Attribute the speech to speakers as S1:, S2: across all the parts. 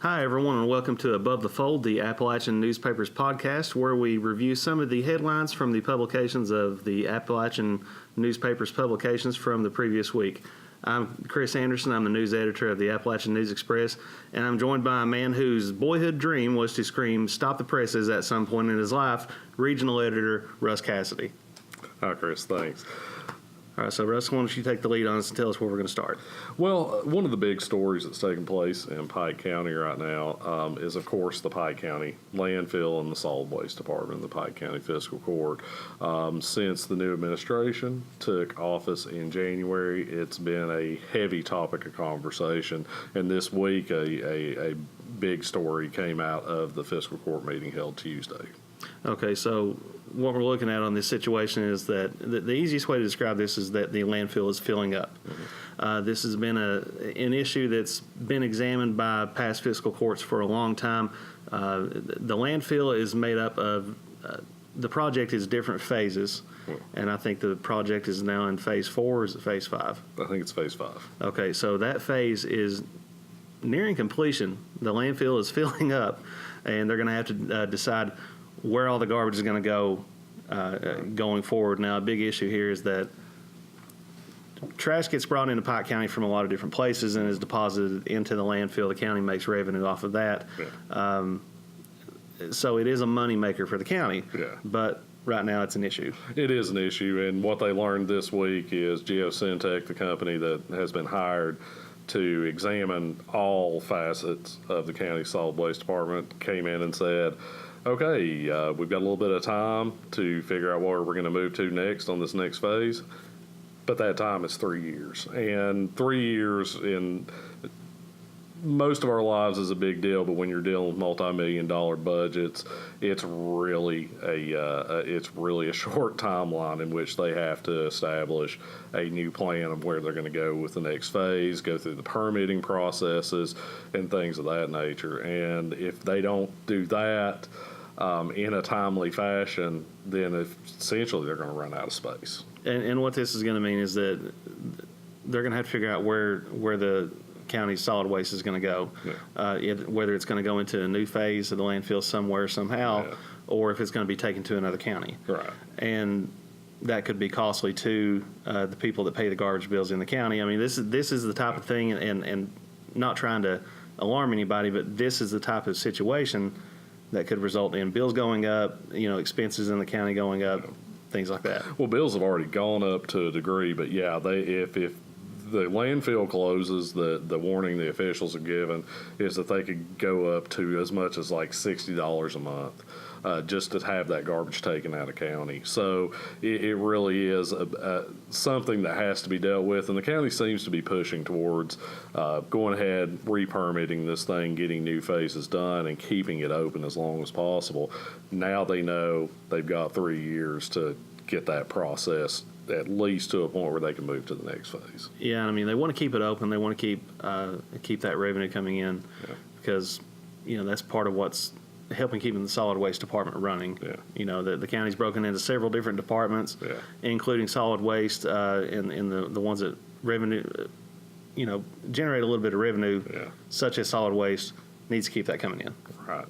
S1: Hi, everyone, and welcome to Above the Fold, the Appalachian Newspapers podcast, where we review some of the headlines from the publications of the Appalachian Newspapers publications from the previous week. I'm Chris Anderson. I'm the news editor of the Appalachian News Express, and I'm joined by a man whose boyhood dream was to scream, "Stop the presses," at some point in his life, regional editor Russ Cassady.
S2: Hi, Chris. Thanks.
S1: All right, so Russ, why don't you take the lead on us and tell us where we're going to start?
S2: Well, one of the big stories that's taking place in Pike County right now is, of course, the Pike County landfill and the solid waste department, the Pike County Fiscal Court. Since the new administration took office in January, it's been a heavy topic of conversation. And this week, a big story came out of the fiscal court meeting held Tuesday.
S1: Okay, so what we're looking at on this situation is that the easiest way to describe this is that the landfill is filling up. Mm-hmm. This has been an issue that's been examined by past fiscal courts for a long time. The landfill is made up of, the project is different phases, and I think the project is now in phase 4, or is it phase 5?
S2: I think it's phase 5.
S1: Okay, so that phase is nearing completion. The landfill is filling up, and they're going to have to decide where all the garbage is going to go going forward. Now, a big issue here is that trash gets brought into Pike County from a lot of different places and is deposited into the landfill. The county makes revenue off of that. Yeah. So it is a money maker for the county, but right now it's an issue.
S2: It is an issue, and what they learned this week is Geosyntec, the company that has been hired to examine all facets of the county solid waste department, came in and said, okay, we've got a little bit of time to figure out where we're going to move to next on this next phase. But that time is 3 years. And 3 years in most of our lives is a big deal, but when you're dealing with multi-million-dollar budgets, it's really a short timeline in which they have to establish a new plan of where they're going to go with the next phase, go through the permitting processes and things of that nature. And if they don't do that in a timely fashion, then essentially they're going to run out of space.
S1: And what this is going to mean is that they're going to have to figure out where the county's solid waste is going to go, whether it's going to go into a new phase of the landfill somewhere somehow, or if it's going to be taken to another county.
S2: Right.
S1: And that could be costly to the people that pay the garbage bills in the county. I mean, this is the type of thing, and not trying to alarm anybody, but this is the type of situation that could result in bills going up, expenses in the county going up, things like that.
S2: Well, bills have already gone up to a degree, but if the landfill closes, the warning the officials have given is that they could go up to as much as like $60 a month just to have that garbage taken out of county. So it really is something that has to be dealt with, and the county seems to be pushing towards going ahead, re-permitting this thing, getting new phases done, and keeping it open as long as possible. Now they know they've got 3 years to get that process at least to a point where they can move to the next phase.
S1: Yeah, I mean, they want to keep it open. They want to keep that revenue coming in because, that's part of what's helping keeping the solid waste department running. Yeah. The county's broken into several different departments, including solid waste and the ones that revenue, generate a little bit of revenue, such as solid waste, needs to keep that coming in.
S2: Right.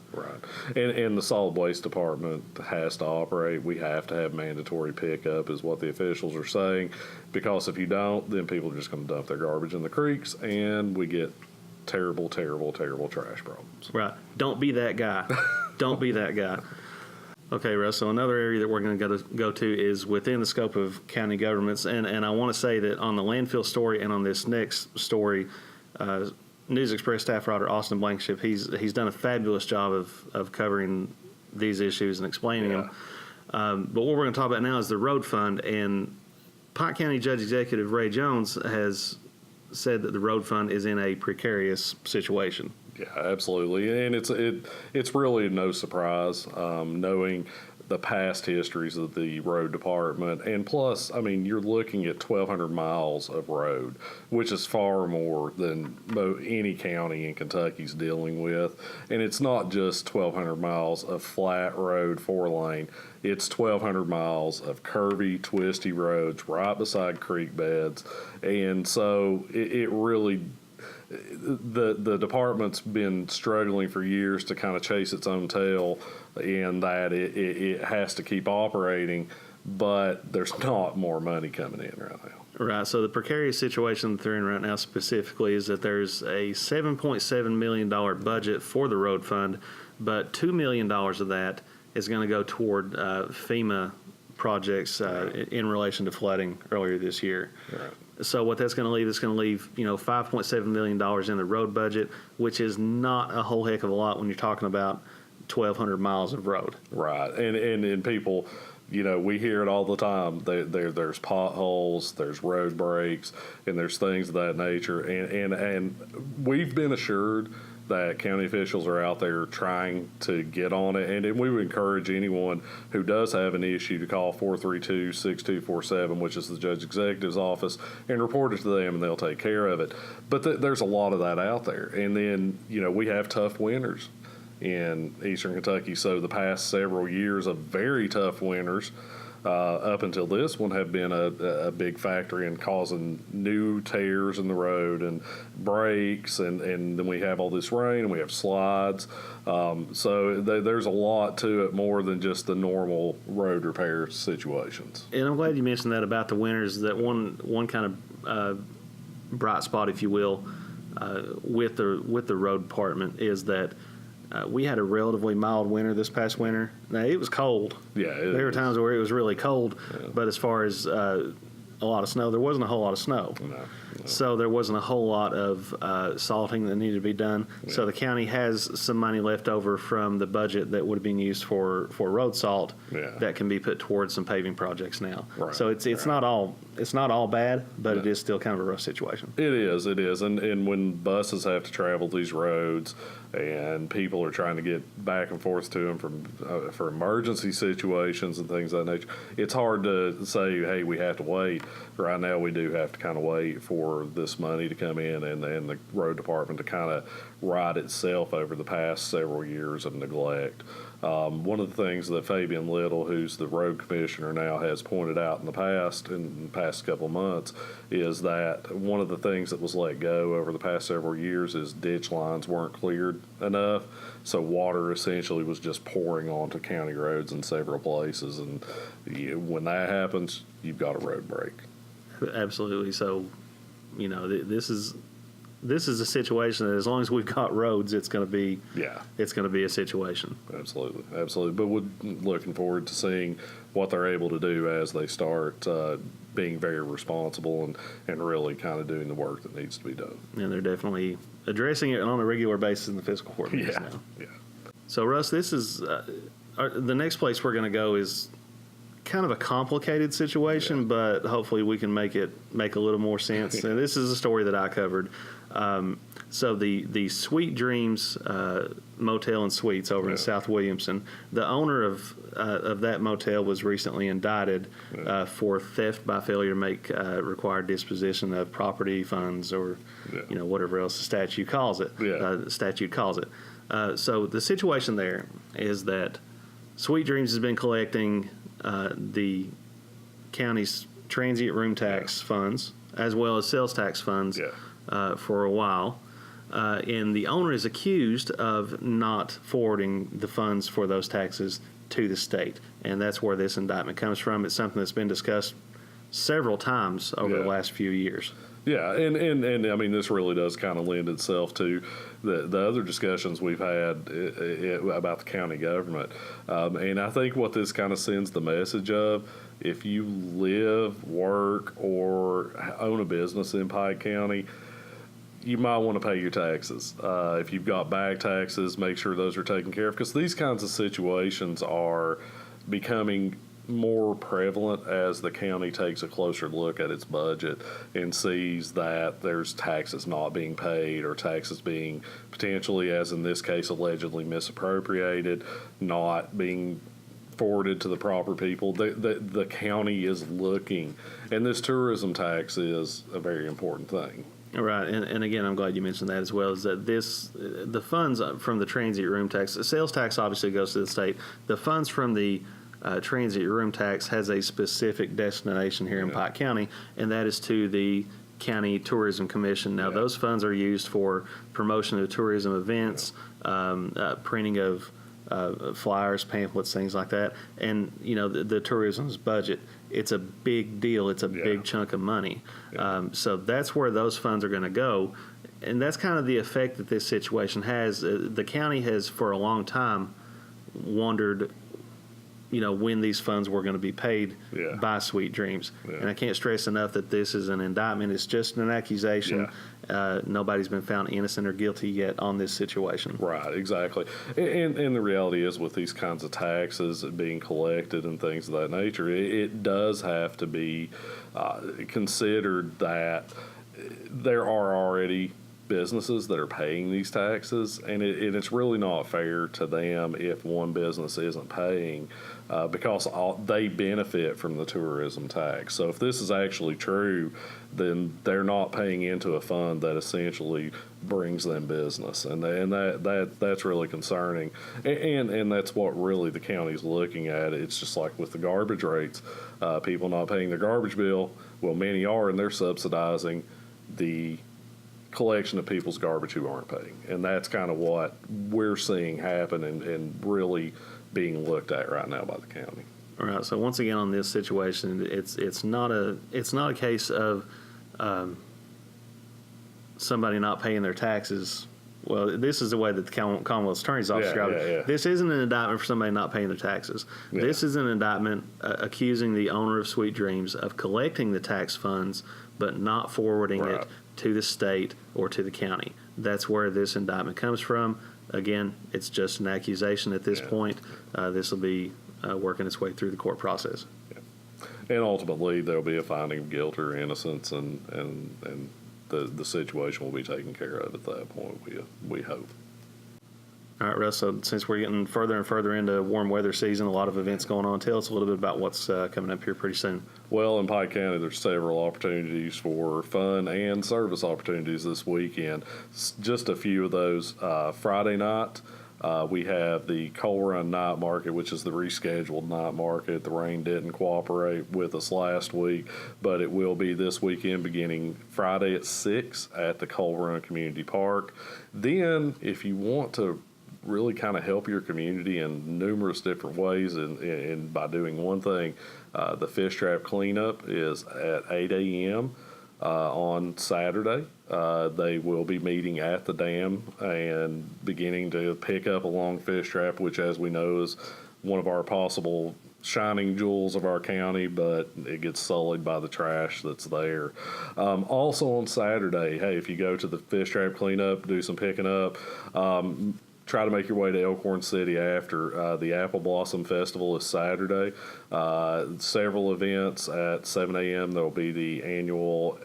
S2: And the solid waste department has to operate. We have to have mandatory pickup is what the officials are saying, because if you don't, then people are just going to dump their garbage in the creeks, and we get terrible, terrible, terrible trash problems.
S1: Right. Don't be that guy. Don't be that guy. Okay, Russ, so another area that we're going to go to is within the scope of county governments, and I want to say that on the landfill story and on this next story, News Express staff writer Austin Blankenship, he's done a fabulous job of covering these issues and explaining them. But what we're going to talk about now is the road fund, and Pike County Judge Executive Ray Jones has said that the road fund is in a precarious situation.
S2: Yeah, absolutely, and it's really no surprise knowing the past histories of the road department. And plus, I mean, you're looking at 1,200 miles of road, which is far more than any county in Kentucky's dealing with. And it's not just 1,200 miles of flat road, 4-lane. It's 1,200 miles of curvy, twisty roads right beside creek beds. And so it really the department's been struggling for years to kind of chase its own tail in that it has to keep operating, but there's not more money coming in right now.
S1: Right. So the precarious situation that they're in right now specifically is that there's a $7.7 million budget for the road fund, but $2 million of that is going to go toward FEMA projects in relation to flooding earlier this year.
S2: Right.
S1: So what that's going to leave is going to leave, $5.7 million in the road budget, which is not a whole heck of a lot when you're talking about 1,200 miles of road.
S2: Right. And people, we hear it all the time. There's potholes, there's road breaks, and there's things of that nature. And we've been assured that county officials are out there trying to get on it. And we would encourage anyone who does have an issue to call 432-6247, which is the judge executive's office, and report it to them, and they'll take care of it. But there's a lot of that out there. And then, we have tough winters in eastern Kentucky. So the past several years of very tough winters up until this one have been a big factor in causing new tears in the road and breaks, and then we have all this rain and we have slides. So there's a lot to it more than just the normal road repair situations.
S1: And I'm glad you mentioned that about the winters. That one kind of bright spot, if you will, with the road department is that we had a relatively mild winter this past winter. Now, it was cold.
S2: Yeah.
S1: There were times where it was really cold, but as far as a lot of snow, there wasn't a whole lot of snow.
S2: No.
S1: So there wasn't a whole lot of salting that needed to be done. Yeah. So the county has some money left over from the budget that would have been used for road salt that can be put towards some paving projects now.
S2: Right.
S1: So it's not all bad, but it is still kind of a rough situation.
S2: It is, and when buses have to travel these roads, and people are trying to get back and forth to them for emergency situations and things of that nature, it's hard to say, hey, we have to wait. Right now, we do have to kind of wait for this money to come in and the road department to kind of right itself over the past several years of neglect. One of the things that Fabian Little, who's the road commissioner now, has pointed out in the past couple of months, is that one of the things that was let go over the past several years is ditch lines weren't cleared enough, so water essentially was just pouring onto county roads in several places, and when that happens, you've got a road break.
S1: Absolutely. So, this is a situation that as long as we've got roads, it's going to be a situation.
S2: Absolutely. But we're looking forward to seeing what they're able to do as they start being very responsible and really kind of doing the work that needs to be done.
S1: And they're definitely addressing it on a regular basis in the fiscal court meetings now.
S2: Yeah.
S1: So, Russ, this is the next place we're going to go is kind of a complicated situation, but hopefully we can make a little more sense. And this is a story that I covered. So the Sweet Dreams Motel and Suites over in South Williamson, the owner of that motel was recently indicted for theft by failure to make required disposition of property, funds, or whatever else the statute calls it. So the situation there is that Sweet Dreams has been collecting the county's transient room tax funds as well as sales tax funds for a while. And the owner is accused of not forwarding the funds for those taxes to the state. And that's where this indictment comes from. It's something that's been discussed several times over the last few years.
S2: Yeah, and I mean, this really does kind of lend itself to the other discussions we've had about the county government. And I think what this kind of sends the message of, if you live, work, or own a business in Pike County, you might want to pay your taxes. If you've got back taxes, make sure those are taken care of, because these kinds of situations are becoming more prevalent as the county takes a closer look at its budget and sees that there's taxes not being paid, or taxes being potentially, as in this case, allegedly misappropriated, not being forwarded to the proper people. The county is looking, and this tourism tax is a very important thing.
S1: Right, and again, I'm glad you mentioned that as well, is that the funds from the transient room tax, the sales tax obviously goes to the state. The funds from the transient room tax has a specific destination here in Pike County, and that is to the County Tourism Commission. Now,
S2: Yeah.
S1: those funds are used for promotion of tourism events, printing of flyers, pamphlets, things like that. And, the tourism's budget, it's a big deal. It's a big chunk of money. So that's where those funds are going to go. And that's kind of the effect that this situation has. The county has, for a long time, wondered, when these funds were going to be paid by Sweet Dreams.
S2: Yeah.
S1: And I can't stress enough that this is an indictment. It's just an accusation. Nobody's been found innocent or guilty yet on this situation.
S2: Right, exactly. And the reality is, with these kinds of taxes being collected and things of that nature, it does have to be considered that there are already businesses that are paying these taxes, and it's really not fair to them if one business isn't paying, because they benefit from the tourism tax. So if this is actually true, then they're not paying into a fund that essentially brings them business, and that's really concerning. And that's what really the county's looking at. It's just like with the garbage rates, people not paying their garbage bill. Well, many are, and they're subsidizing the collection of people's garbage who aren't paying, and that's kind of what we're seeing happen and really being looked at right now by the county.
S1: All right. So once again, on this situation, it's not a case of somebody not paying their taxes. Well, this is the way that the Commonwealth Attorney's Office described it.
S2: Yeah.
S1: This isn't an indictment for somebody not paying their taxes.
S2: Yeah.
S1: This is an indictment accusing the owner of Sweet Dreams of collecting the tax funds but not forwarding it to the state or to the county. That's where this indictment comes from. Again, it's just an accusation at this point. This will be working its way through the court process.
S2: And ultimately, there'll be a finding of guilt or innocence, and the situation will be taken care of at that point, we hope.
S1: All right, Russ, so since we're getting further and further into warm weather season, a lot of events going on, tell us a little bit about what's coming up here pretty soon.
S2: Well, in Pike County, there's several opportunities for fun and service opportunities this weekend. Just a few of those. Friday night, we have the Coal Run Night Market, which is the rescheduled night market. The rain didn't cooperate with us last week, but it will be this weekend beginning Friday at 6 at the Coal Run Community Park. Then, if you want to really kind of help your community in numerous different ways, and by doing one thing, the fish trap cleanup is at 8 a.m. On Saturday. They will be meeting at the dam and beginning to pick up a long fish trap, which, as we know, is one of our possible shining jewels of our county, but it gets sullied by the trash that's there. Also on Saturday, hey, if you go to the fish trap cleanup, do some picking up, try to make your way to Elkhorn City after. The Apple Blossom Festival is Saturday. Several events at 7 a.m. There will be the annual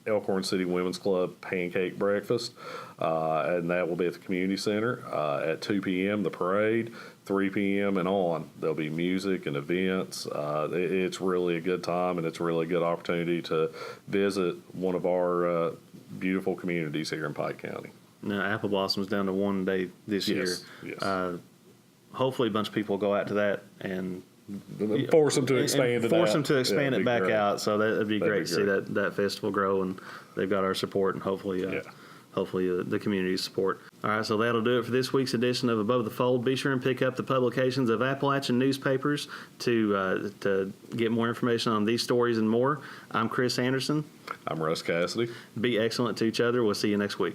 S2: Elkhorn City Women's Club Pancake Breakfast, and that will be at the community center. At 2 p.m., the parade. 3 p.m. and on, there'll be music and events. It's really a good time, and it's a really good opportunity to visit one of our beautiful communities here in Pike County.
S1: Now, Apple Blossom's down to one day this year.
S2: Yes.
S1: Hopefully, a bunch of people go out to that and
S2: force them to expand it.
S1: Force them to expand it back out. So that'd be great to see
S2: great.
S1: that festival grow, and they've got our support, and hopefully, the community's support. All right, so that'll do it for this week's edition of Above the Fold. Be sure and pick up the publications of Appalachian Newspapers to get more information on these stories and more. I'm Chris Anderson.
S2: I'm Russ Cassady.
S1: Be excellent to each other. We'll see you next week.